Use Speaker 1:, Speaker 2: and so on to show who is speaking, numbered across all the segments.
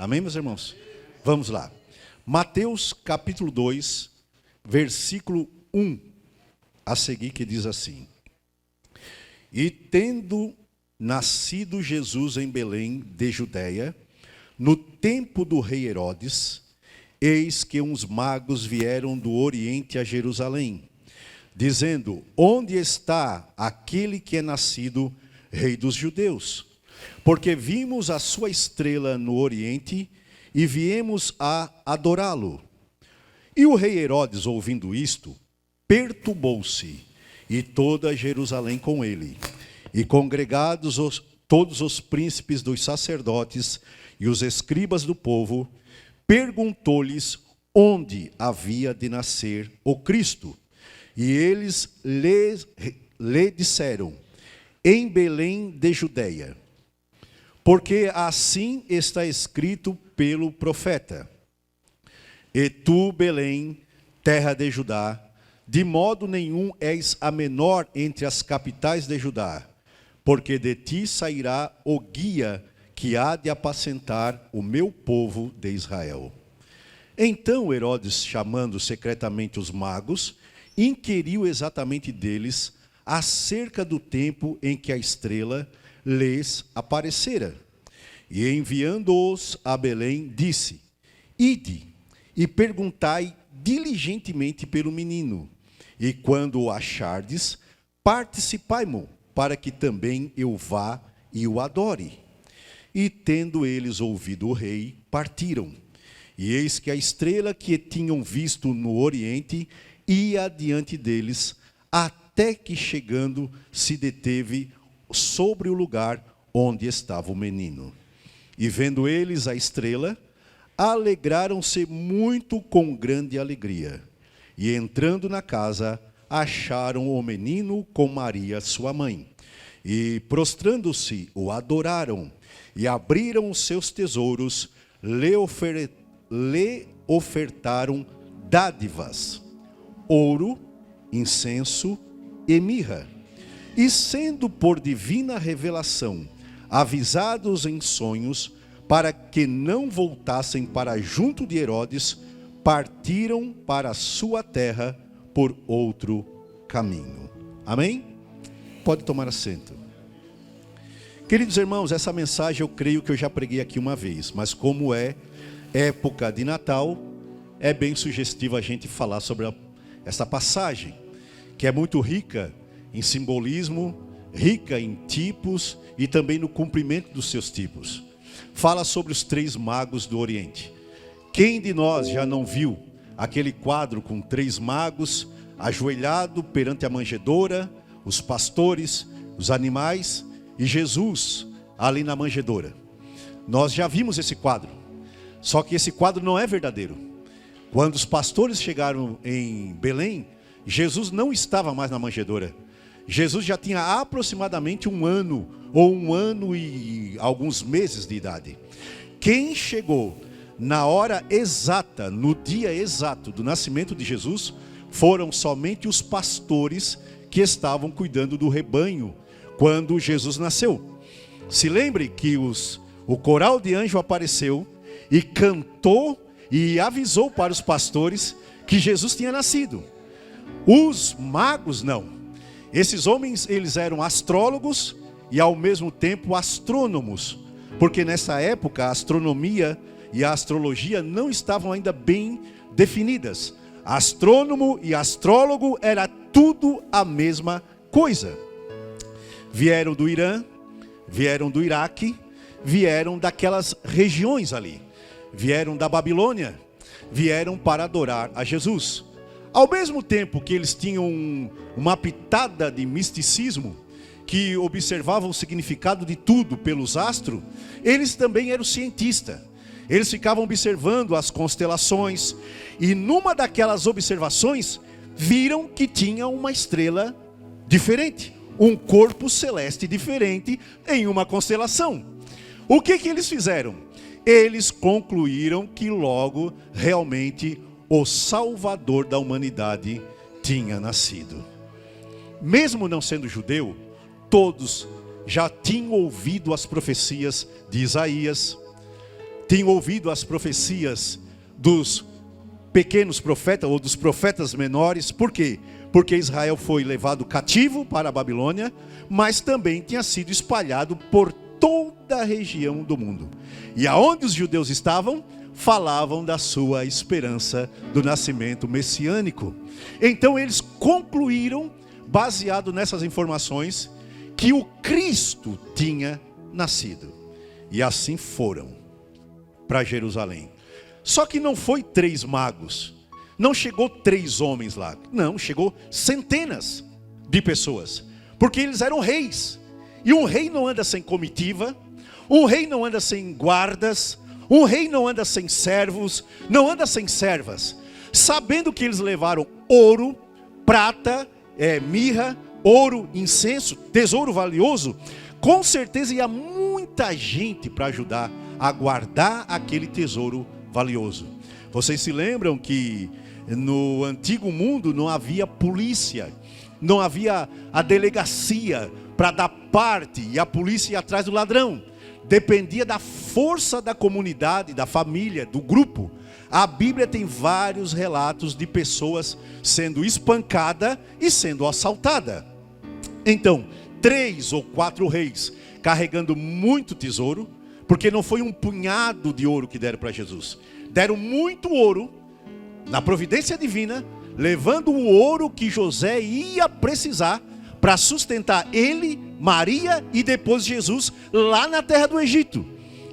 Speaker 1: Amém, meus irmãos? Vamos lá. Mateus capítulo 2, versículo 1, a seguir, que diz assim: E tendo nascido Jesus em Belém de Judeia, no tempo do rei Herodes, eis que uns magos vieram do Oriente a Jerusalém, dizendo: Onde está aquele que é nascido rei dos judeus? Porque vimos a sua estrela no Oriente e viemos a adorá-lo. E o rei Herodes, ouvindo isto, perturbou-se, e toda Jerusalém com ele. E congregados todos os príncipes dos sacerdotes e os escribas do povo, perguntou-lhes onde havia de nascer o Cristo. E eles lhe disseram: em Belém de Judeia, porque assim está escrito pelo profeta: E tu, Belém, terra de Judá, de modo nenhum és a menor entre as capitais de Judá, porque de ti sairá o guia que há de apacentar o meu povo de Israel. Então Herodes, chamando secretamente os magos, inquiriu exatamente deles acerca do tempo em que a estrela lhes aparecera. E enviando-os a Belém, disse: Ide e perguntai diligentemente pelo menino, e quando o achardes, participai-mo, para que também eu vá e o adore. E tendo eles ouvido o rei, partiram. E eis que a estrela que tinham visto no Oriente ia adiante deles, até que chegando se deteve sobre o lugar onde estava o menino. E vendo eles a estrela, alegraram-se muito com grande alegria. E entrando na casa, acharam o menino com Maria, sua mãe. E prostrando-se, o adoraram. E abriram os seus tesouros, lhe ofertaram dádivas, ouro, incenso e mirra. E sendo por divina revelação avisados em sonhos, para que não voltassem para junto de Herodes, partiram para a sua terra por outro caminho. Amém? Pode tomar assento. Queridos irmãos, essa mensagem eu creio que eu já preguei aqui uma vez, mas como é época de Natal, é bem sugestivo a gente falar sobre essa passagem, que é muito rica em simbolismo, rica em tipos e também no cumprimento dos seus tipos. Fala sobre os 3 magos do Oriente. Quem de nós já não viu aquele quadro com 3 magos ajoelhado perante a manjedoura, os pastores, os animais e Jesus ali na manjedoura? Nós já vimos esse quadro, só que esse quadro não é verdadeiro. Quando os pastores chegaram em Belém, Jesus não estava mais na manjedoura. Jesus já tinha aproximadamente 1 ano, ou 1 ano e alguns meses de idade. Quem chegou na hora exata, no dia exato do nascimento de Jesus, foram somente os pastores que estavam cuidando do rebanho quando Jesus nasceu. Se lembre que o coral de anjo apareceu e cantou e avisou para os pastores que Jesus tinha nascido. Os magos não. Esses homens, eles eram astrólogos e ao mesmo tempo astrônomos, porque nessa época a astronomia e a astrologia não estavam ainda bem definidas. Astrônomo e astrólogo era tudo a mesma coisa. Vieram do Irã, vieram do Iraque, vieram daquelas regiões ali, vieram da Babilônia, vieram para adorar a Jesus. Ao mesmo tempo que eles tinham uma pitada de misticismo, que observavam o significado de tudo pelos astros, eles também eram cientistas. Eles ficavam observando as constelações, e numa daquelas observações, viram que tinha uma estrela diferente, um corpo celeste diferente em uma constelação. O que eles fizeram? Eles concluíram que logo, realmente, o Salvador da humanidade tinha nascido. Mesmo não sendo judeu, todos já tinham ouvido as profecias de Isaías, tinham ouvido as profecias dos pequenos profetas ou dos profetas menores. Por quê? Porque Israel foi levado cativo para a Babilônia, mas também tinha sido espalhado por toda a região do mundo. E aonde os judeus estavam, falavam da sua esperança do nascimento messiânico. Então eles concluíram, baseado nessas informações, que o Cristo tinha nascido. E assim foram para Jerusalém. Só que não foi 3 magos, não chegou 3 homens lá, não, chegou centenas de pessoas, porque eles eram reis, e um rei não anda sem comitiva, um rei não anda sem guardas, um rei não anda sem servos, não anda sem servas. Sabendo que eles levaram ouro, prata, mirra, ouro, incenso, tesouro valioso, com certeza ia muita gente para ajudar a guardar aquele tesouro valioso. Vocês se lembram que no antigo mundo não havia polícia, não havia a delegacia para dar parte e a polícia ia atrás do ladrão. Dependia da força da comunidade, da família, do grupo. A Bíblia tem vários relatos de pessoas sendo espancadas e sendo assaltadas. Então, 3 ou 4 reis carregando muito tesouro, porque não foi um punhado de ouro que deram para Jesus. Deram muito ouro, na providência divina, levando o ouro que José ia precisar para sustentar ele, Maria e depois Jesus lá na terra do Egito,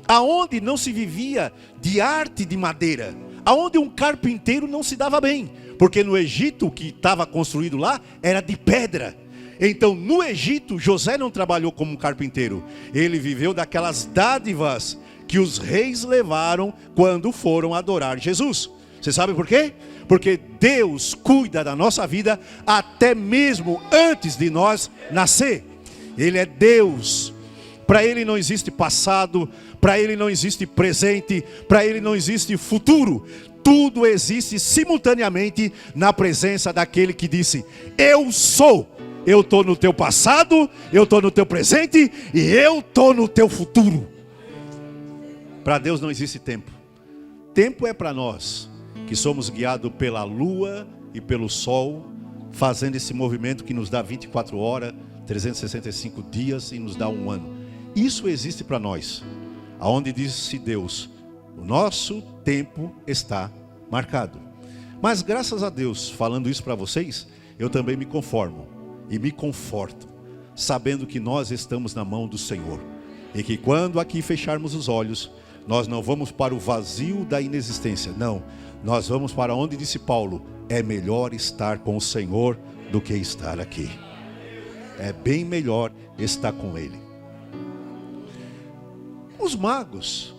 Speaker 1: aonde não se vivia de arte de madeira, aonde um carpinteiro não se dava bem, porque no Egito o que estava construído lá era de pedra. Então no Egito José não trabalhou como um carpinteiro, ele viveu daquelas dádivas que os reis levaram quando foram adorar Jesus. Você sabe por quê? Porque Deus cuida da nossa vida até mesmo antes de nós nascer. Ele é Deus. Para Ele não existe passado, para Ele não existe presente, para Ele não existe futuro. Tudo existe simultaneamente na presença daquele que disse: eu sou. Eu estou no teu passado, eu estou no teu presente e eu estou no teu futuro. Para Deus não existe tempo. Tempo é para nós, que somos guiados pela lua e pelo sol, fazendo esse movimento que nos dá 24 horas, 365 dias e nos dá um ano. Isso existe para nós. Aonde disse Deus: o nosso tempo está marcado. Mas graças a Deus, falando isso para vocês, eu também me conformo e me conforto, sabendo que nós estamos na mão do Senhor. E que quando aqui fecharmos os olhos, nós não vamos para o vazio da inexistência. Não, nós vamos para onde disse Paulo: é melhor estar com o Senhor do que estar aqui. É bem melhor estar com Ele. Os magos,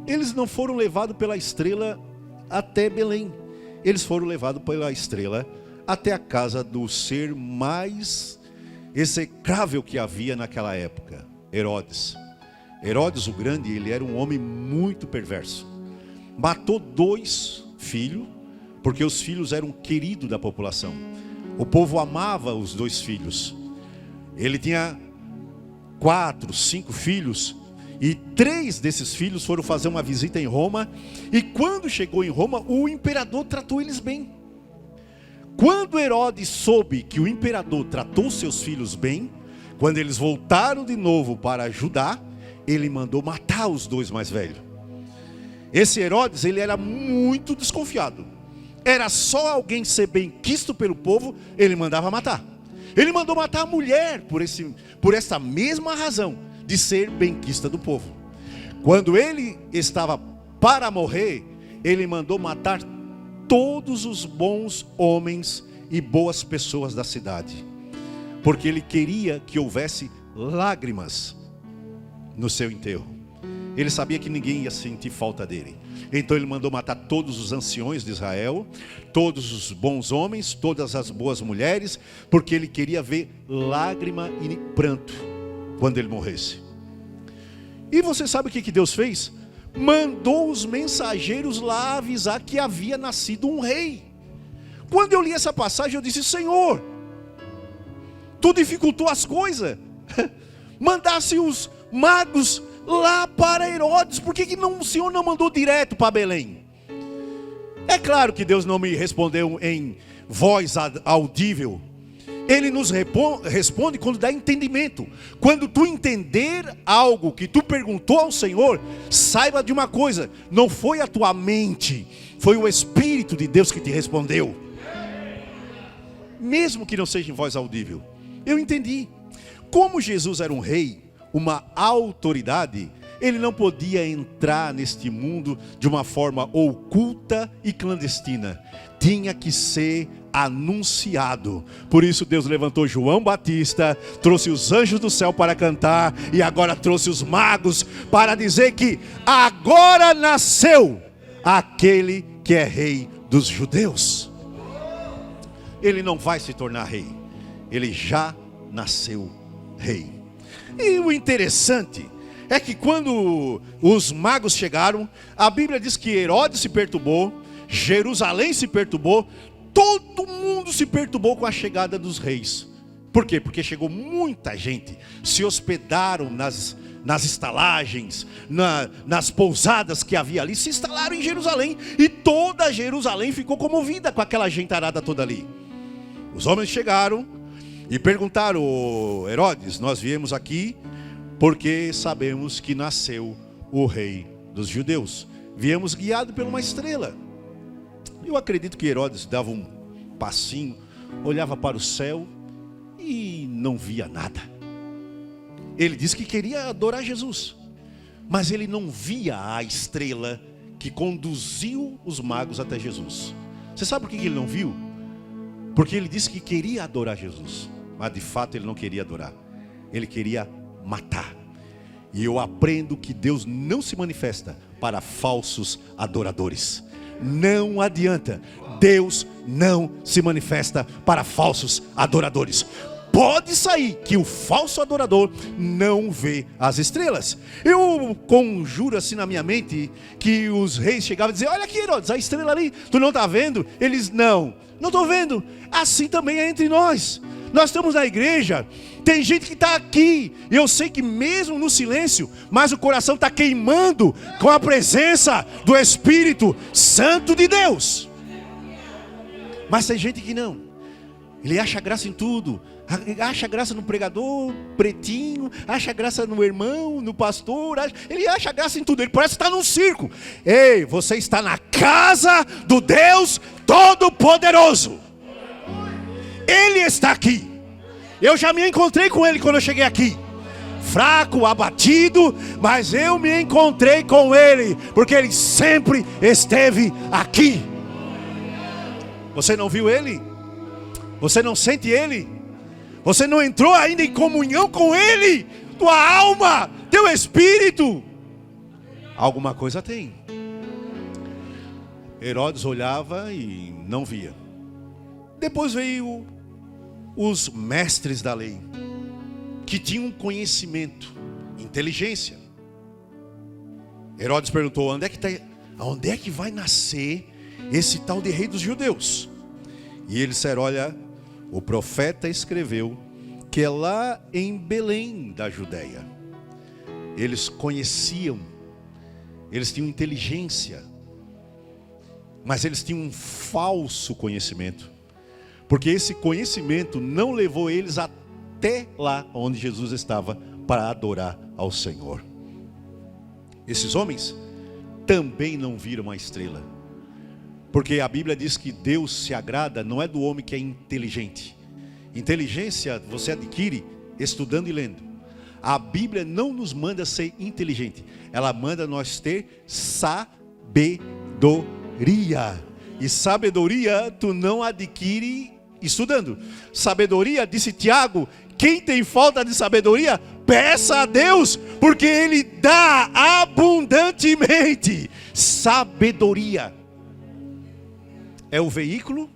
Speaker 1: eles não foram levados pela estrela até Belém. Eles foram levados pela estrela até a casa do ser mais execrável que havia naquela época, Herodes. Herodes o Grande, ele era um homem muito perverso. Matou 2 filhos, porque os filhos eram queridos da população. O povo amava os 2 filhos. Ele tinha 4, 5 filhos, e 3 desses filhos foram fazer uma visita em Roma. E quando chegou em Roma, o imperador tratou eles bem. Quando Herodes soube que o imperador tratou seus filhos bem, quando eles voltaram de novo para Judá, ele mandou matar os 2 mais velhos. Esse Herodes, ele era muito desconfiado. Era só alguém ser bem quisto pelo povo, ele mandava matar. Ele mandou matar a mulher por essa mesma razão de ser benquista do povo. Quando ele estava para morrer, ele mandou matar todos os bons homens e boas pessoas da cidade, porque ele queria que houvesse lágrimas no seu enterro. Ele sabia que ninguém ia sentir falta dele. Então ele mandou matar todos os anciões de Israel, todos os bons homens, todas as boas mulheres, porque ele queria ver lágrima e pranto quando ele morresse. E você sabe o que Deus fez? Mandou os mensageiros lá avisar que havia nascido um rei. Quando eu li essa passagem, eu disse: Senhor, tu dificultou as coisas. Mandasse os magos lá para Herodes. Por que o Senhor não mandou direto para Belém? É claro que Deus não me respondeu em voz audível. Ele nos responde quando dá entendimento. Quando tu entender algo que tu perguntou ao Senhor, saiba de uma coisa: não foi a tua mente, foi o Espírito de Deus que te respondeu. Mesmo que não seja em voz audível. Eu entendi. Como Jesus era um rei, uma autoridade, ele não podia entrar neste mundo de uma forma oculta e clandestina. Tinha que ser anunciado. Por isso Deus levantou João Batista, trouxe os anjos do céu para cantar, e agora trouxe os magos para dizer que agora nasceu aquele que é rei dos judeus. Ele não vai se tornar rei, ele já nasceu rei. E o interessante é que quando os magos chegaram, a Bíblia diz que Herodes se perturbou, Jerusalém se perturbou, todo mundo se perturbou com a chegada dos reis. Por quê? Porque chegou muita gente, se hospedaram nas estalagens, nas pousadas que havia ali, se instalaram em Jerusalém, e toda Jerusalém ficou comovida com aquela gentarada toda ali. Os homens chegaram e perguntaram: Herodes, nós viemos aqui porque sabemos que nasceu o rei dos judeus. Viemos guiado por uma estrela. Eu acredito que Herodes dava um passinho, olhava para o céu e não via nada. Ele disse que queria adorar Jesus, mas ele não via a estrela que conduziu os magos até Jesus. Você sabe por que ele não viu? Porque ele disse que queria adorar Jesus, mas de fato ele não queria adorar, ele queria matar. E eu aprendo que Deus não se manifesta para falsos adoradores. Não adianta, Deus não se manifesta para falsos adoradores. Pode sair que o falso adorador não vê as estrelas. Eu conjuro assim na minha mente que os reis chegavam e diziam: olha aqui, Herodes, a estrela ali, tu não está vendo? Eles: não estou vendo. Assim também é entre nós. Nós estamos na igreja, tem gente que está aqui, e eu sei que mesmo no silêncio, mas o coração está queimando com a presença do Espírito Santo de Deus. Mas tem gente que não. Ele acha graça em tudo. Acha graça no pregador pretinho, acha graça no irmão, no pastor, ele acha graça em tudo. Ele parece estar num circo. Ei, você está na casa do Deus Todo-Poderoso. Ele está aqui. Eu já me encontrei com ele quando eu cheguei aqui, fraco, abatido, mas eu me encontrei com ele, porque ele sempre esteve aqui. Você não viu ele? Você não sente ele? Você não entrou ainda em comunhão com ele? Tua alma, teu espírito, alguma coisa tem. Herodes olhava e não via. Depois veio os mestres da lei, que tinham conhecimento, inteligência. Herodes perguntou: onde é que vai nascer esse tal de rei dos judeus? E eles disseram: olha, o profeta escreveu que é lá em Belém da Judeia. Eles conheciam, eles tinham inteligência, mas eles tinham um falso conhecimento, porque esse conhecimento não levou eles até lá onde Jesus estava para adorar ao Senhor. Esses homens também não viram a estrela, porque a Bíblia diz que Deus se agrada não é do homem que é inteligente. Inteligência você adquire estudando e lendo. A Bíblia não nos manda ser inteligente, ela manda nós ter sabedoria. E sabedoria tu não adquire estudando. Sabedoria, disse Tiago, quem tem falta de sabedoria, peça a Deus, porque Ele dá abundantemente. Sabedoria é o veículo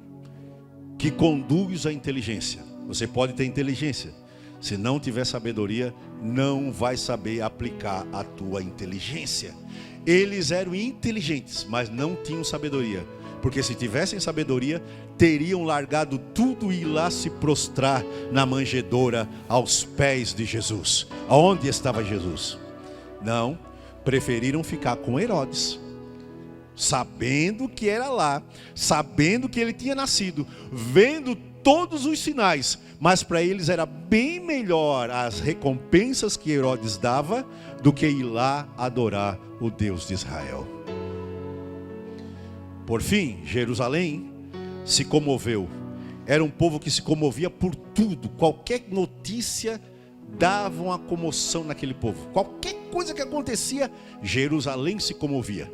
Speaker 1: que conduz a inteligência. Você pode ter inteligência, se não tiver sabedoria, não vai saber aplicar a tua inteligência. Eles eram inteligentes, mas não tinham sabedoria, porque se tivessem sabedoria, teriam largado tudo e ir lá se prostrar na manjedoura aos pés de Jesus. Aonde estava Jesus? Não, preferiram ficar com Herodes, sabendo que era lá, sabendo que ele tinha nascido, vendo todos os sinais, mas para eles era bem melhor as recompensas que Herodes dava do que ir lá adorar o Deus de Israel. Por fim, Jerusalém se comoveu. Era um povo que se comovia por tudo. Qualquer notícia dava uma comoção naquele povo. Qualquer coisa que acontecia, Jerusalém se comovia.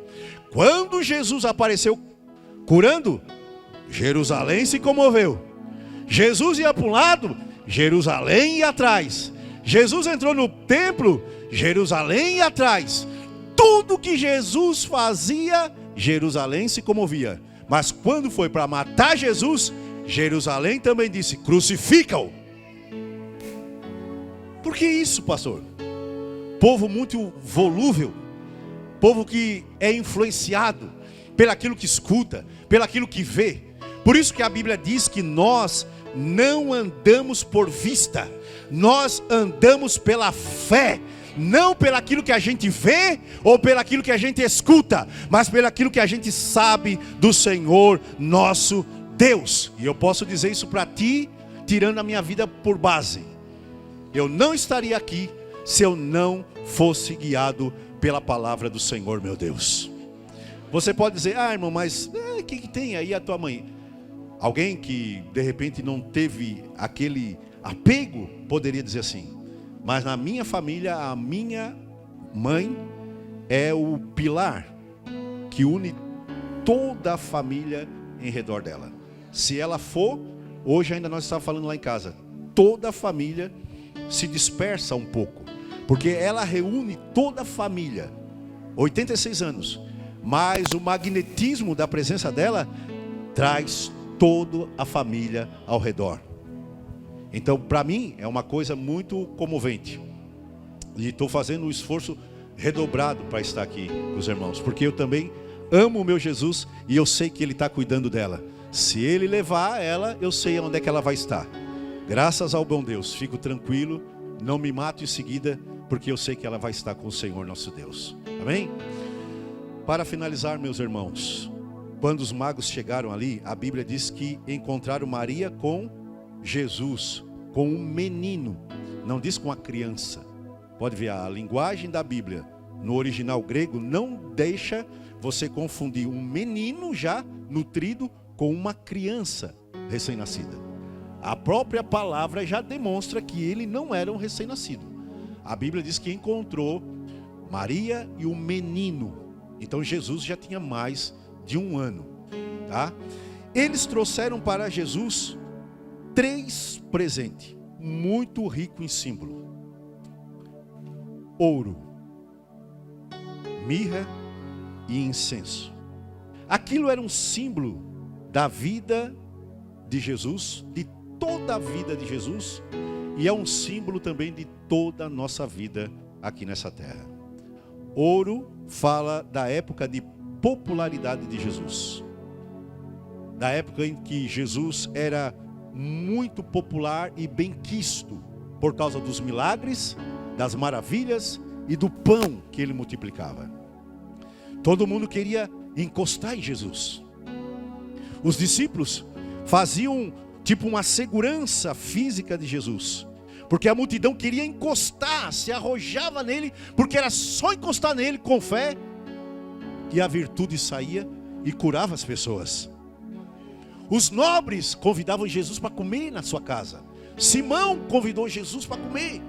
Speaker 1: Quando Jesus apareceu curando, Jerusalém se comoveu. Jesus ia para um lado, Jerusalém ia atrás. Jesus entrou no templo, Jerusalém ia atrás. Tudo que Jesus fazia, Jerusalém se comovia. Mas quando foi para matar Jesus, Jerusalém também disse: crucifica-o. Por que isso, pastor? Povo muito volúvel, povo que é influenciado pelaquilo que escuta, pelaquilo que vê. Por isso que a Bíblia diz que nós não andamos por vista, nós andamos pela fé. Não pelaquilo que a gente vê ou pelaquilo que a gente escuta, mas pelaquilo que a gente sabe do Senhor nosso Deus. E eu posso dizer isso para ti, tirando a minha vida por base. Eu não estaria aqui se eu não fosse guiado pela palavra do Senhor meu Deus. Você pode dizer: ah, irmão, mas o que tem aí a tua mãe? Alguém que de repente não teve aquele apego poderia dizer assim: mas na minha família, a minha mãe é o pilar que une toda a família em redor dela. Se ela for, hoje ainda nós estávamos falando lá em casa, toda a família se dispersa um pouco, porque ela reúne toda a família, 86 anos, mas o magnetismo da presença dela traz toda a família ao redor. Então, para mim, é uma coisa muito comovente. E estou fazendo um esforço redobrado para estar aqui com os irmãos, porque eu também amo o meu Jesus e eu sei que Ele está cuidando dela. Se Ele levar ela, eu sei onde é que ela vai estar. Graças ao bom Deus, fico tranquilo, não me mato em seguida, porque eu sei que ela vai estar com o Senhor nosso Deus. Amém? Para finalizar, meus irmãos, quando os magos chegaram ali, a Bíblia diz que encontraram Maria com Jesus, com um menino, não diz com a criança. Pode ver, a linguagem da Bíblia no original grego não deixa você confundir um menino já nutrido com uma criança recém-nascida. A própria palavra já demonstra que ele não era um recém-nascido. A Bíblia diz que encontrou Maria e um menino. Então Jesus já tinha mais de 1 ano, tá? Eles trouxeram para Jesus 3 presentes, muito rico em símbolo: ouro, mirra e incenso. Aquilo era um símbolo da vida de Jesus, de toda a vida de Jesus, e é um símbolo também de toda a nossa vida aqui nessa terra. Ouro fala da época de popularidade de Jesus, da época em que Jesus era muito popular e benquisto por causa dos milagres, das maravilhas e do pão que ele multiplicava. Todo mundo queria encostar em Jesus. Os discípulos faziam tipo uma segurança física de Jesus, porque a multidão queria encostar, se arrojava nele, porque era só encostar nele com fé que a virtude saía e curava as pessoas. Os nobres convidavam Jesus para comer na sua casa. Simão convidou Jesus para comer.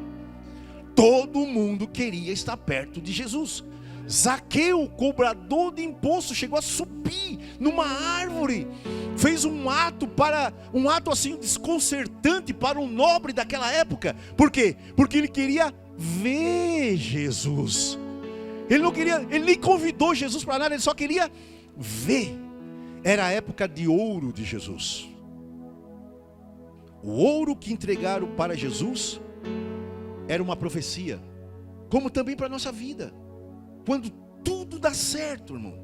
Speaker 1: Todo mundo queria estar perto de Jesus. Zaqueu, cobrador de imposto, chegou a subir numa árvore, fez um ato assim desconcertante para um nobre daquela época. Por quê? Porque ele queria ver Jesus. Ele nem convidou Jesus para nada, ele só queria ver. Era a época de ouro de Jesus. O ouro que entregaram para Jesus era uma profecia, como também para a nossa vida. Quando tudo dá certo, irmão,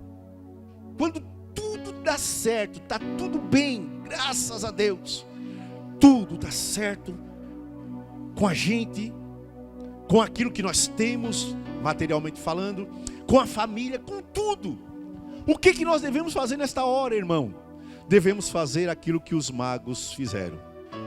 Speaker 1: quando tudo dá certo, está tudo bem, graças a Deus, tudo dá certo com a gente, com aquilo que nós temos, materialmente falando, com a família, com tudo. O que nós devemos fazer nesta hora, irmão? Devemos fazer aquilo que os magos fizeram: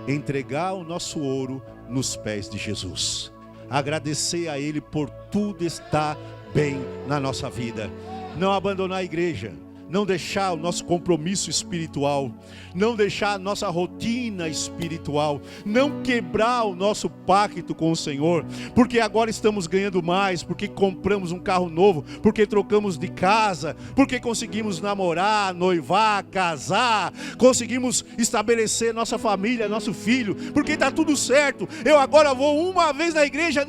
Speaker 1: entregar o nosso ouro nos pés de Jesus, agradecer a Ele por tudo estar bem na nossa vida, não abandonar a igreja, não deixar o nosso compromisso espiritual, não deixar a nossa rotina espiritual, não quebrar o nosso pacto com o Senhor, porque agora estamos ganhando mais, porque compramos um carro novo, porque trocamos de casa, porque conseguimos namorar, noivar, casar, conseguimos estabelecer nossa família, nosso filho, porque está tudo certo, eu agora vou uma vez na igreja.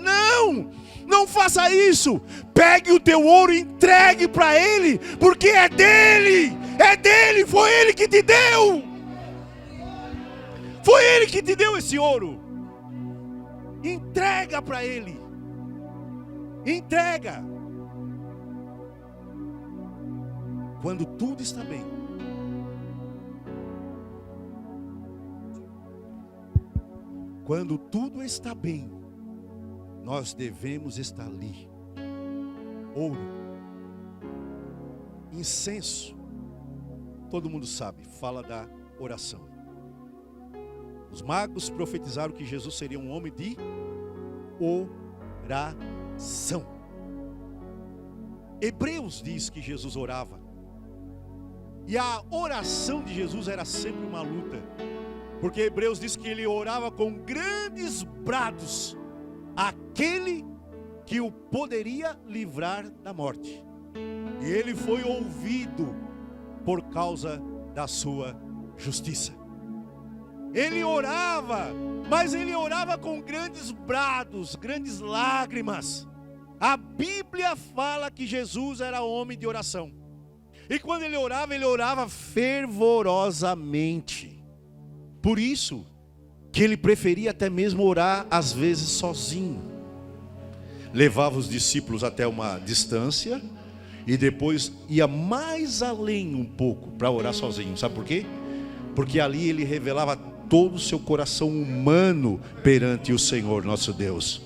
Speaker 1: Não faça isso. Pegue o teu ouro e entregue para Ele, porque é dele, foi Ele que te deu. Foi Ele que te deu esse ouro. Entrega para Ele. Entrega. Quando tudo está bem. Quando tudo está bem, nós devemos estar ali. Ouro, incenso, todo mundo sabe, fala da oração. Os magos profetizaram que Jesus seria um homem de oração. Hebreus diz que Jesus orava. E a oração de Jesus era sempre uma luta. Porque Hebreus diz que ele orava com grandes brados aquele que o poderia livrar da morte. E ele foi ouvido por causa da sua justiça. Ele orava, mas ele orava com grandes brados, grandes lágrimas. A Bíblia fala que Jesus era homem de oração. E quando ele orava fervorosamente. Por isso que ele preferia até mesmo orar às vezes sozinho. Levava os discípulos até uma distância e depois ia mais além um pouco para orar sozinho. Sabe por quê? Porque ali ele revelava todo o seu coração humano perante o Senhor nosso Deus.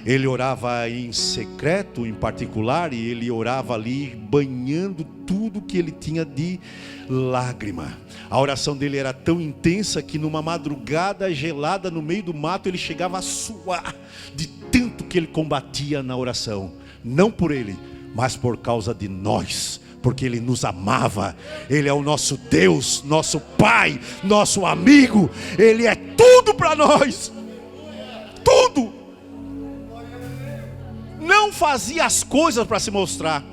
Speaker 1: Ele orava em secreto, em particular, e ele orava ali banhando tudo que ele tinha de lágrima. A oração dele era tão intensa que numa madrugada gelada no meio do mato ele chegava a suar de tanto que ele combatia na oração. Não por ele, mas por causa de nós, porque ele nos amava. Ele é o nosso Deus, nosso Pai, nosso amigo. Ele é tudo para nós. Tudo. Não fazia as coisas para se mostrar.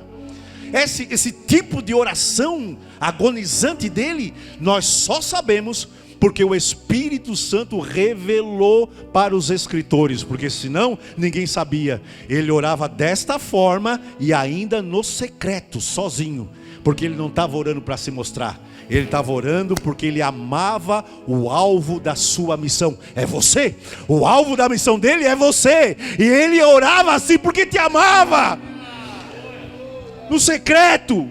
Speaker 1: Esse tipo de oração agonizante dele, nós só sabemos porque o Espírito Santo revelou para os escritores, porque senão ninguém sabia. Ele orava desta forma e ainda no secreto, sozinho, porque ele não estava orando para se mostrar. Ele estava orando porque ele amava o alvo da sua missão. É você. O alvo da missão dele é você. E ele orava assim porque te amava. No secreto.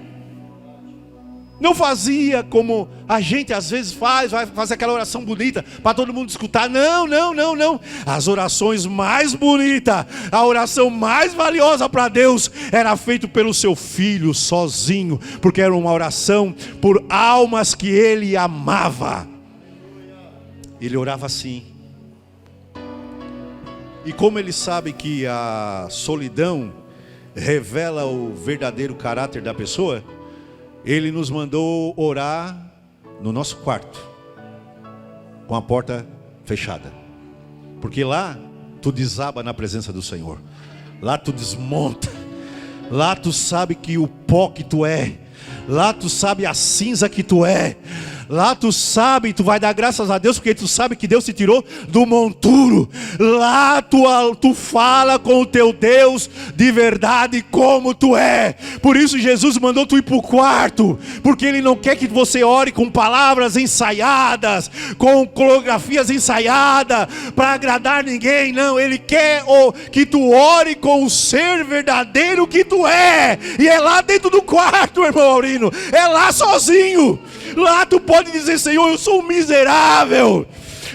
Speaker 1: Não fazia como a gente às vezes faz, vai fazer aquela oração bonita para todo mundo escutar. Não. As orações mais bonitas, a oração mais valiosa para Deus era feita pelo seu filho sozinho, porque era uma oração por almas que ele amava. Ele orava assim. E como ele sabe que a solidão revela o verdadeiro caráter da pessoa, ele nos mandou orar no nosso quarto, com a porta fechada. Porque lá tu desaba na presença do Senhor. Lá tu desmonta. Lá tu sabe que o pó que tu é. Lá tu sabe a cinza que tu é. Lá tu sabe, tu vai dar graças a Deus, porque tu sabe que Deus te tirou do monturo. Lá tu fala com o teu Deus de verdade como tu é. Por isso Jesus mandou tu ir para o quarto, porque Ele não quer que você ore com palavras ensaiadas, com coreografias ensaiadas, para agradar ninguém. Não, Ele quer que tu ore com o ser verdadeiro que tu é. E é lá dentro do quarto, irmão é lá sozinho. Lá tu pode dizer: Senhor, eu sou um miserável,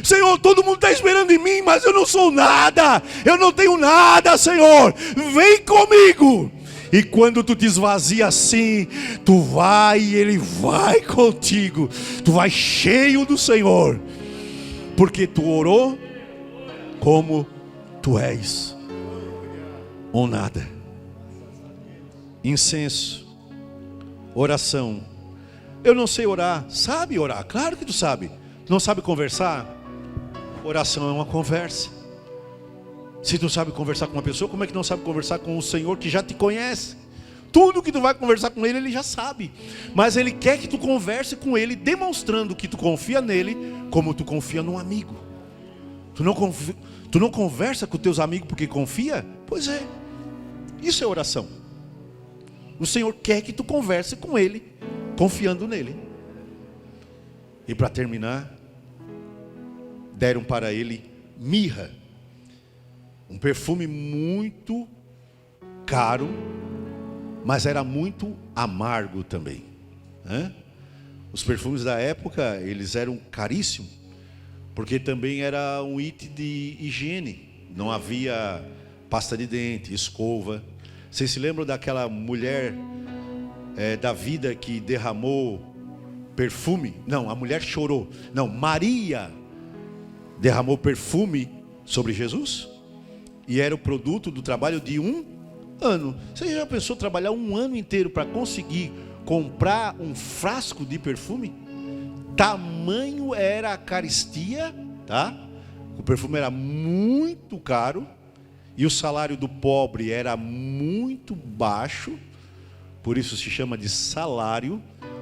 Speaker 1: Senhor, todo mundo está esperando em mim, mas eu não sou nada, eu não tenho nada, Senhor, vem comigo. E quando tu te esvazia assim, tu vai e Ele vai contigo. Tu vai cheio do Senhor, porque tu orou como tu és, ou nada. Incenso, oração. Eu não sei orar. Sabe orar? Claro que tu sabe. Não sabe conversar? Oração é uma conversa. Se tu sabe conversar com uma pessoa, como é que não sabe conversar com o Senhor que já te conhece? Tudo que tu vai conversar com Ele, Ele já sabe. Mas Ele quer que tu converse com Ele, demonstrando que tu confia nele, como tu confia num amigo. Tu não conversa com teus amigos porque confia? Pois é. Isso é oração. O Senhor quer que tu converse com Ele, confiando nele. E para terminar, deram para ele mirra, um perfume muito caro, mas era muito amargo também. Os perfumes da época, eles eram caríssimos, porque também era um item de higiene. Não havia pasta de dente, escova. Vocês se lembram daquela mulher da vida que derramou perfume? Não, a mulher chorou. Não, Maria derramou perfume sobre Jesus, e era o produto do trabalho de um ano. Você já pensou trabalhar um ano inteiro para conseguir comprar um frasco de perfume? Tamanho era a carestia, tá? O perfume era muito caro, e o salário do pobre era muito baixo. Por isso se chama de salário,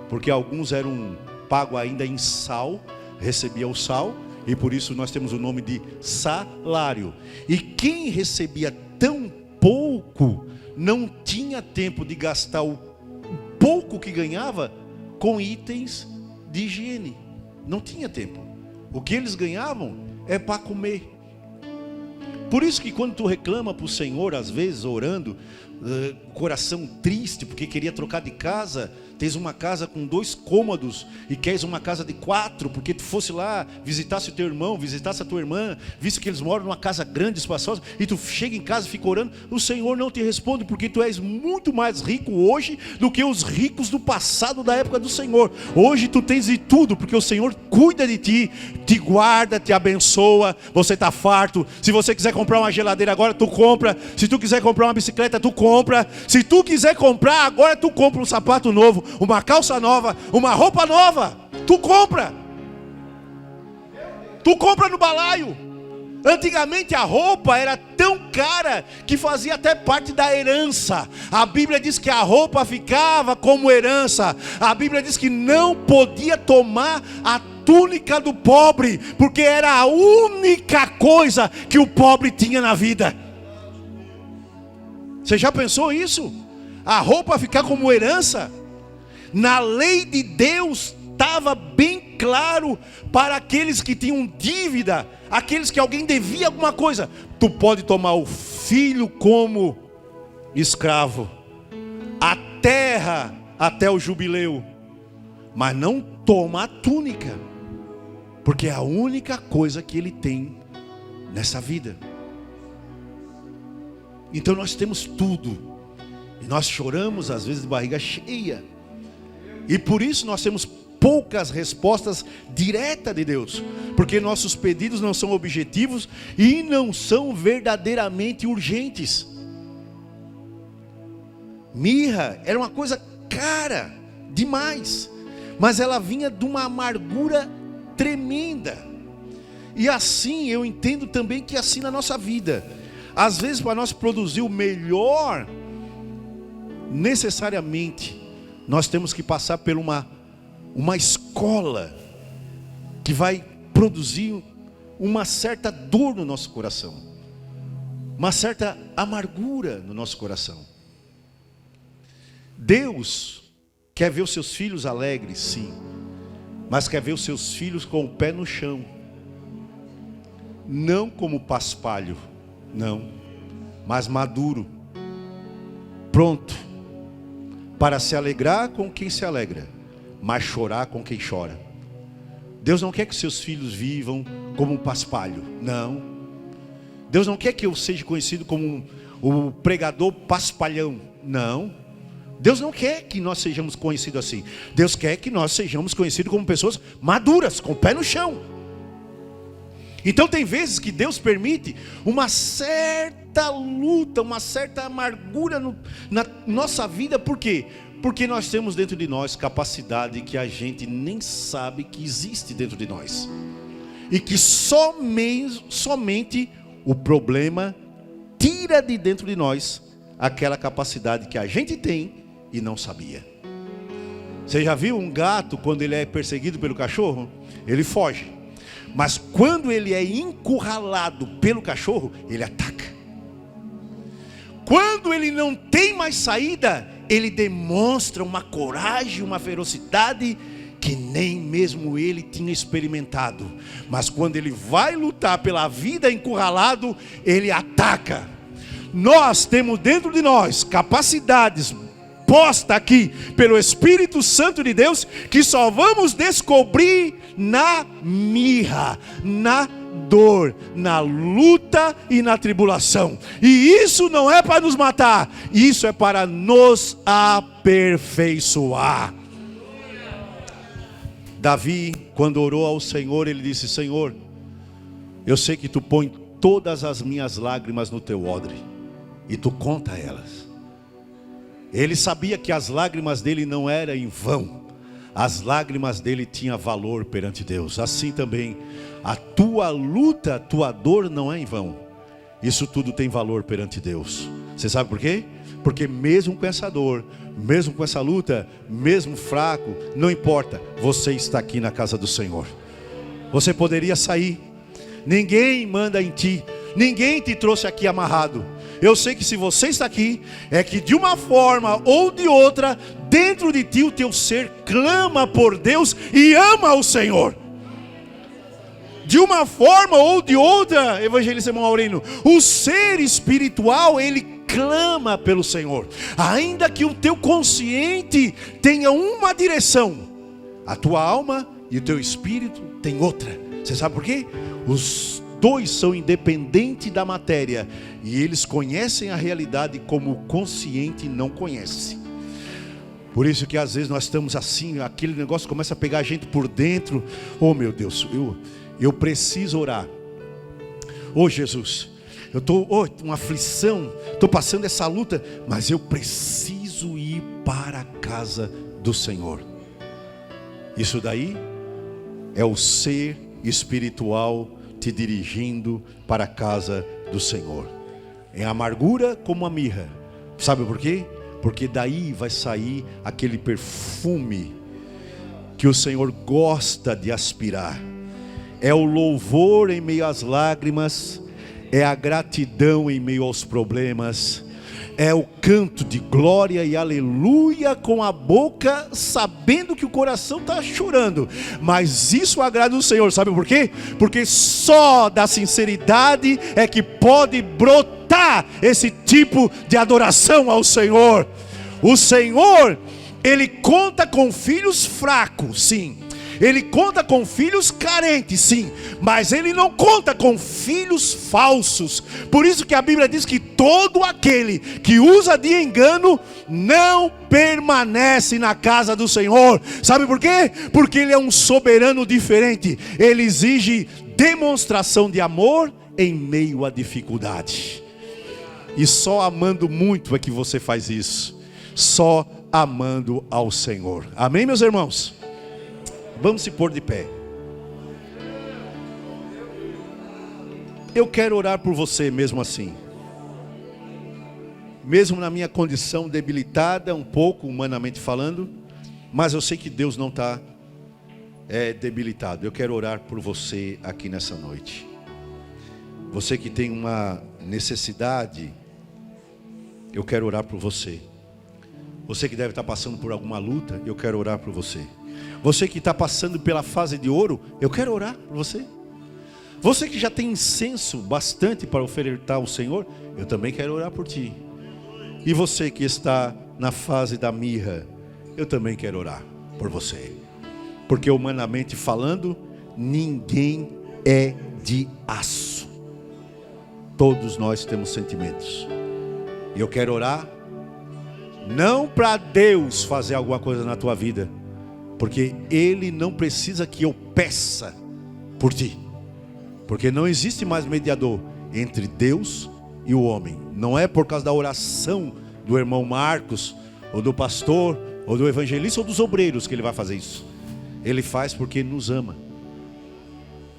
Speaker 1: porque alguns eram pagos ainda em sal, recebia o sal, e por isso nós temos o nome de salário. E quem recebia tão pouco, não tinha tempo de gastar o pouco que ganhava com itens de higiene. Não tinha tempo. O que eles ganhavam é para comer. Por isso que quando tu reclama para o Senhor, às vezes orando, coração triste porque queria trocar de casa, tens uma casa com 2 cômodos e queres uma casa de 4, porque tu fosse lá, visitasse o teu irmão, visitasse a tua irmã, visto que eles moram numa casa grande, espaçosa, e tu chega em casa e fica orando, o Senhor não te responde, porque tu és muito mais rico hoje do que os ricos do passado, da época do Senhor. Hoje tu tens de tudo, porque o Senhor cuida de ti, te guarda, te abençoa. Você está farto. Se você quiser comprar uma geladeira agora, tu compra. Se tu quiser comprar uma bicicleta, tu compra. Se tu quiser comprar agora, tu compra um sapato novo, uma calça nova, uma roupa nova. Tu compra. Tu compra no balaio. Antigamente a roupa era tão cara que fazia até parte da herança. A Bíblia diz que a roupa ficava como herança. A Bíblia diz que não podia tomar a túnica do pobre, porque era a única coisa que o pobre tinha na vida. Você já pensou isso? A roupa ficar como herança? Na lei de Deus estava bem claro para aqueles que tinham dívida, aqueles que alguém devia alguma coisa. Tu pode tomar o filho como escravo, a terra até o jubileu, mas não toma a túnica, porque é a única coisa que ele tem nessa vida. Então nós temos tudo, e nós choramos às vezes de barriga cheia, e por isso nós temos poucas respostas diretas de Deus, porque nossos pedidos não são objetivos e não são verdadeiramente urgentes. Mirra era uma coisa cara demais, mas ela vinha de uma amargura tremenda. E assim eu entendo também que assim na nossa vida, às vezes para nós produzir o melhor, necessariamente nós temos que passar por uma escola que vai produzir uma certa dor no nosso coração, uma certa amargura no nosso coração. Deus quer ver os seus filhos alegres, sim, mas quer ver os seus filhos com o pé no chão, não como paspalho, não, mas maduro, pronto para se alegrar com quem se alegra, mas chorar com quem chora. Deus não quer que seus filhos vivam como um paspalho. Não. Deus não quer que eu seja conhecido como o pregador paspalhão. Não. Deus não quer que nós sejamos conhecidos assim. Deus quer que nós sejamos conhecidos como pessoas maduras, com o pé no chão. Então tem vezes que Deus permite uma certa luta, uma certa amargura na nossa vida. Por quê? Porque nós temos dentro de nós capacidade que a gente nem sabe que existe dentro de nós. E que somente o problema tira de dentro de nós aquela capacidade que a gente tem e não sabia. Você já viu um gato quando ele é perseguido pelo cachorro? Ele foge. Mas quando ele é encurralado pelo cachorro, ele ataca. Quando ele não tem mais saída, ele demonstra uma coragem, uma ferocidade que nem mesmo ele tinha experimentado. Mas quando ele vai lutar pela vida encurralado, ele ataca. Nós temos dentro de nós capacidades posta aqui pelo Espírito Santo de Deus, que só vamos descobrir na mirra, na dor, na luta e na tribulação. E isso não é para nos matar, isso é para nos aperfeiçoar. Davi, quando orou ao Senhor, ele disse: Senhor, eu sei que tu põe todas as minhas lágrimas no teu odre, e tu conta elas. Ele sabia que as lágrimas dele não eram em vão. As lágrimas dele tinham valor perante Deus. Assim também, a tua luta, a tua dor não é em vão. Isso tudo tem valor perante Deus. Você sabe por quê? Porque mesmo com essa dor, mesmo com essa luta, mesmo fraco, não importa, você está aqui na casa do Senhor. Você poderia sair. Ninguém manda em ti. Ninguém te trouxe aqui amarrado. Eu sei que se você está aqui, é que de uma forma ou de outra, dentro de ti o teu ser clama por Deus e ama o Senhor. De uma forma ou de outra, evangelista Maurino, o ser espiritual, ele clama pelo Senhor. Ainda que o teu consciente tenha uma direção, a tua alma e o teu espírito tem outra. Você sabe por quê? Os dois são independentes da matéria, e eles conhecem a realidade como o consciente não conhece. Por isso que às vezes nós estamos assim, aquele negócio começa a pegar a gente por dentro. Oh meu Deus, eu preciso orar. Oh Jesus, eu estou uma aflição, estou passando essa luta, mas eu preciso ir para a casa do Senhor. Isso daí é o ser espiritual te dirigindo para a casa do Senhor. Em amargura como a mirra. Sabe por quê? Porque daí vai sair aquele perfume que o Senhor gosta de aspirar. É o louvor em meio às lágrimas, é a gratidão em meio aos problemas, é o canto de glória e aleluia com a boca, sabendo que o coração está chorando. Mas isso agrada o Senhor, sabe por quê? Porque só da sinceridade é que pode brotar esse tipo de adoração ao Senhor. O Senhor, Ele conta com filhos fracos, sim. Ele conta com filhos carentes, sim, mas Ele não conta com filhos falsos. Por isso que a Bíblia diz que todo aquele que usa de engano não permanece na casa do Senhor. Sabe por quê? Porque Ele é um soberano diferente. Ele exige demonstração de amor em meio à dificuldade. E só amando muito é que você faz isso. Só amando ao Senhor. Amém, meus irmãos? Vamos se pôr de pé. Eu quero orar por você mesmo assim. Mesmo na minha condição debilitada, um pouco humanamente falando, mas eu sei que Deus não está debilitado. Eu quero orar por você aqui nessa noite. Você que tem uma necessidade, eu quero orar por você. Você que deve estar passando por alguma luta, eu quero orar por você. Você que está passando pela fase de ouro, eu quero orar por você. Você que já tem incenso bastante para ofertar ao Senhor, eu também quero orar por ti. E você que está na fase da mirra, eu também quero orar por você. Porque humanamente falando, ninguém é de aço. Todos nós temos sentimentos. E eu quero orar, não para Deus fazer alguma coisa na tua vida, porque Ele não precisa que eu peça por ti. Porque não existe mais mediador entre Deus e o homem. Não é por causa da oração do irmão Marcos, ou do pastor, ou do evangelista, ou dos obreiros que Ele vai fazer isso. Ele faz porque nos ama.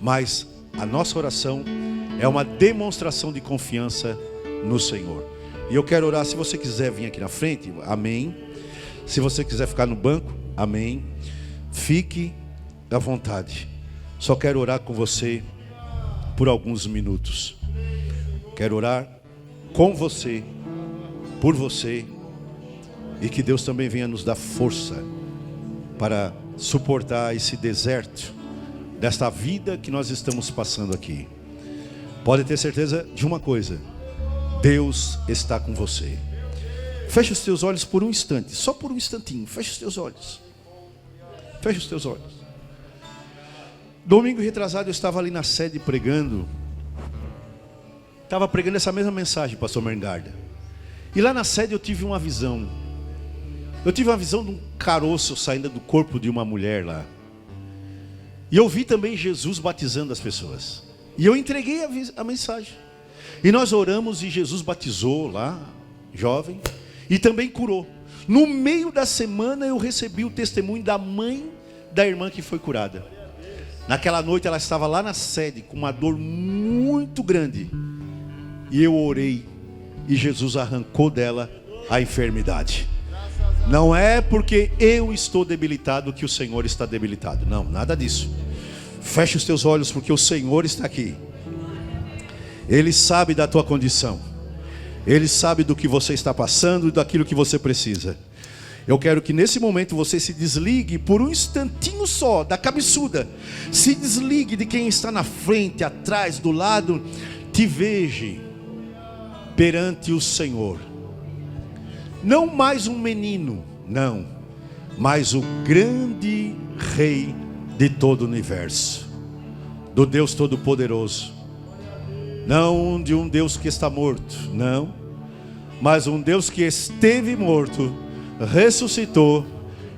Speaker 1: Mas a nossa oração é uma demonstração de confiança no Senhor. E eu quero orar, se você quiser vir aqui na frente, amém. Se você quiser ficar no banco, amém. Fique à vontade. Só quero orar com você por alguns minutos. Quero orar com você, por você, e que Deus também venha nos dar força para suportar esse deserto desta vida que nós estamos passando aqui. Pode ter certeza de uma coisa: Deus está com você. Feche os teus olhos por um instante, só por um instantinho. Feche os teus olhos. Feche os teus olhos. Domingo retrasado eu estava ali na sede pregando. Estava pregando essa mesma mensagem, pastor Mengarda. E lá na sede eu tive uma visão. Eu tive uma visão de um caroço saindo do corpo de uma mulher lá. E eu vi também Jesus batizando as pessoas. E eu entreguei a mensagem. E nós oramos e Jesus batizou lá, jovem, e também curou. No meio da semana eu recebi o testemunho da mãe da irmã que foi curada. Naquela noite ela estava lá na sede com uma dor muito grande. E eu orei e Jesus arrancou dela a enfermidade. Não é porque eu estou debilitado que o Senhor está debilitado. Não, nada disso. Feche os teus olhos porque o Senhor está aqui. Ele sabe da tua condição. Ele sabe do que você está passando e daquilo que você precisa. Eu quero que nesse momento você se desligue por um instantinho só da cabeçuda. Se desligue de quem está na frente, atrás, do lado. Te veja perante o Senhor. Não mais um menino, não, mas o grande Rei de todo o universo, do Deus Todo-Poderoso. Não de um Deus que está morto, não, mas um Deus que esteve morto, ressuscitou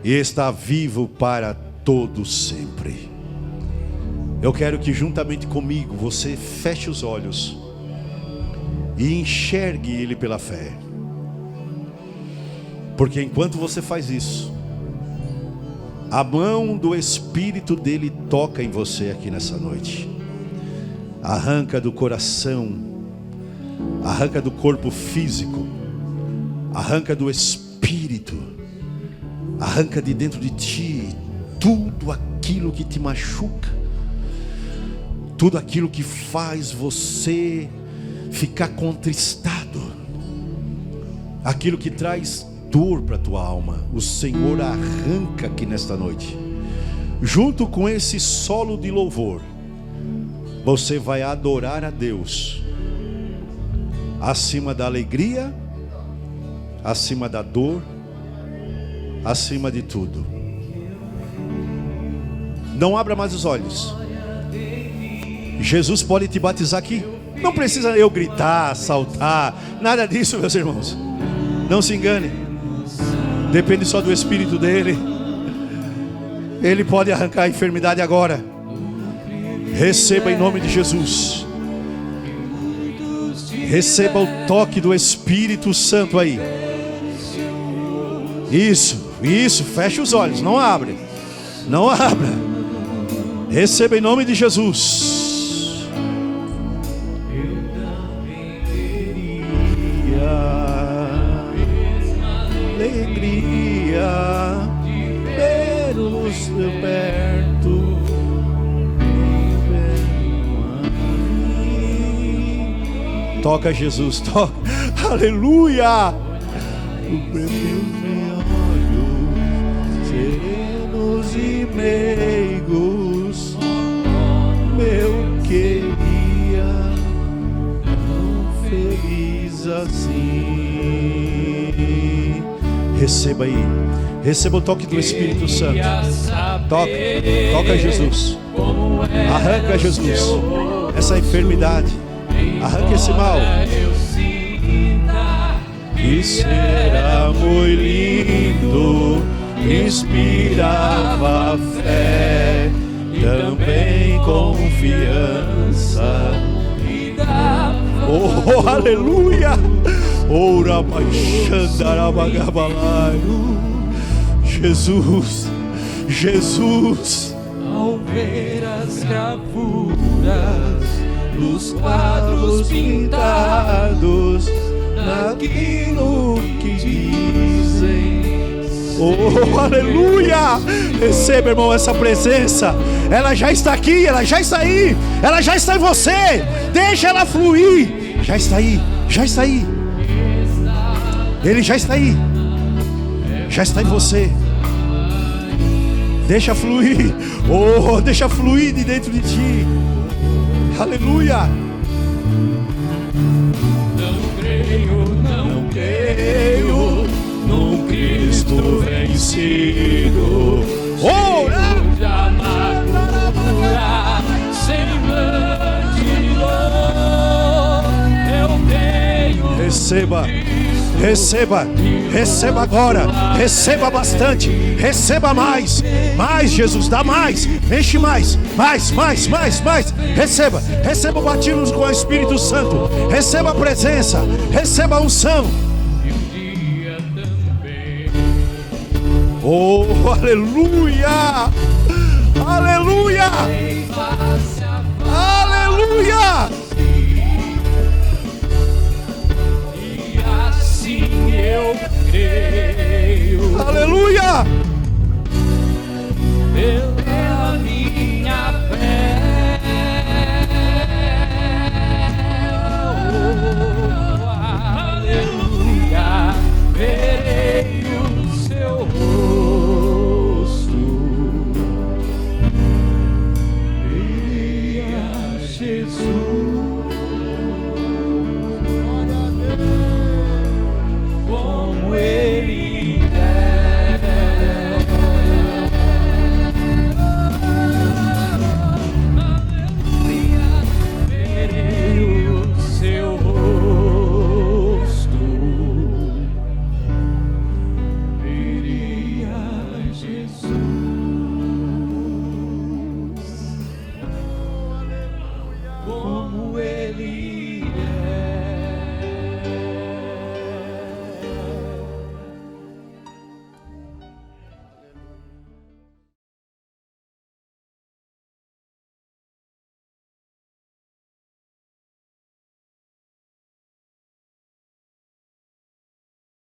Speaker 1: e está vivo para todo sempre. Eu quero que juntamente comigo você feche os olhos e enxergue Ele pela fé. Porque enquanto você faz isso, a mão do Espírito dele toca em você aqui nessa noite. Arranca do coração, arranca do corpo físico, arranca do espírito, arranca de dentro de ti tudo aquilo que te machuca, tudo aquilo que faz você ficar contristado, aquilo que traz dor para a tua alma. O Senhor arranca aqui nesta noite. Junto com esse solo de louvor, você vai adorar a Deus acima da alegria, acima da dor, acima de tudo. Não abra mais os olhos. Jesus pode te batizar aqui. Não precisa eu gritar, saltar, nada disso, meus irmãos. Não se engane. Depende só do Espírito dele. Ele pode arrancar a enfermidade agora. Receba em nome de Jesus. Receba o toque do Espírito Santo aí. Isso, feche os olhos, não abre. Não abra. Receba em nome de Jesus. Perto, toca Jesus, toca, aleluia. Meus olhos serenos e meigos, eu queria tão feliz assim. Receba aí. Receba o toque do Espírito Santo. Toca Jesus. Arranca Jesus essa enfermidade. Arranca esse mal. E será muito lindo, inspirava fé, também confiança. Oh, aleluia! Ora baixandarabagabalaiu. Jesus, Jesus.
Speaker 2: Ao ver as gravuras dos quadros pintados naquilo que dizem.
Speaker 1: Oh, aleluia! Receba, irmão, essa presença. Ela já está aqui, ela já está aí, ela já está em você. Deixa ela fluir. Já está aí, já está aí. Ele já está aí, já está em você. Deixa fluir. Oh, deixa fluir de dentro de ti. Aleluia.
Speaker 2: Não creio num Cristo vencido.
Speaker 1: Oh,
Speaker 2: De amargura, semblante de dor. Eu tenho.
Speaker 1: receba, receba, receba agora. Receba bastante, receba mais. Mais, Jesus, dá mais. Enche mais, mais. Receba, receba o batismo com o Espírito Santo. Receba a presença, receba a unção. Oh, aleluia! Aleluia! Aleluia!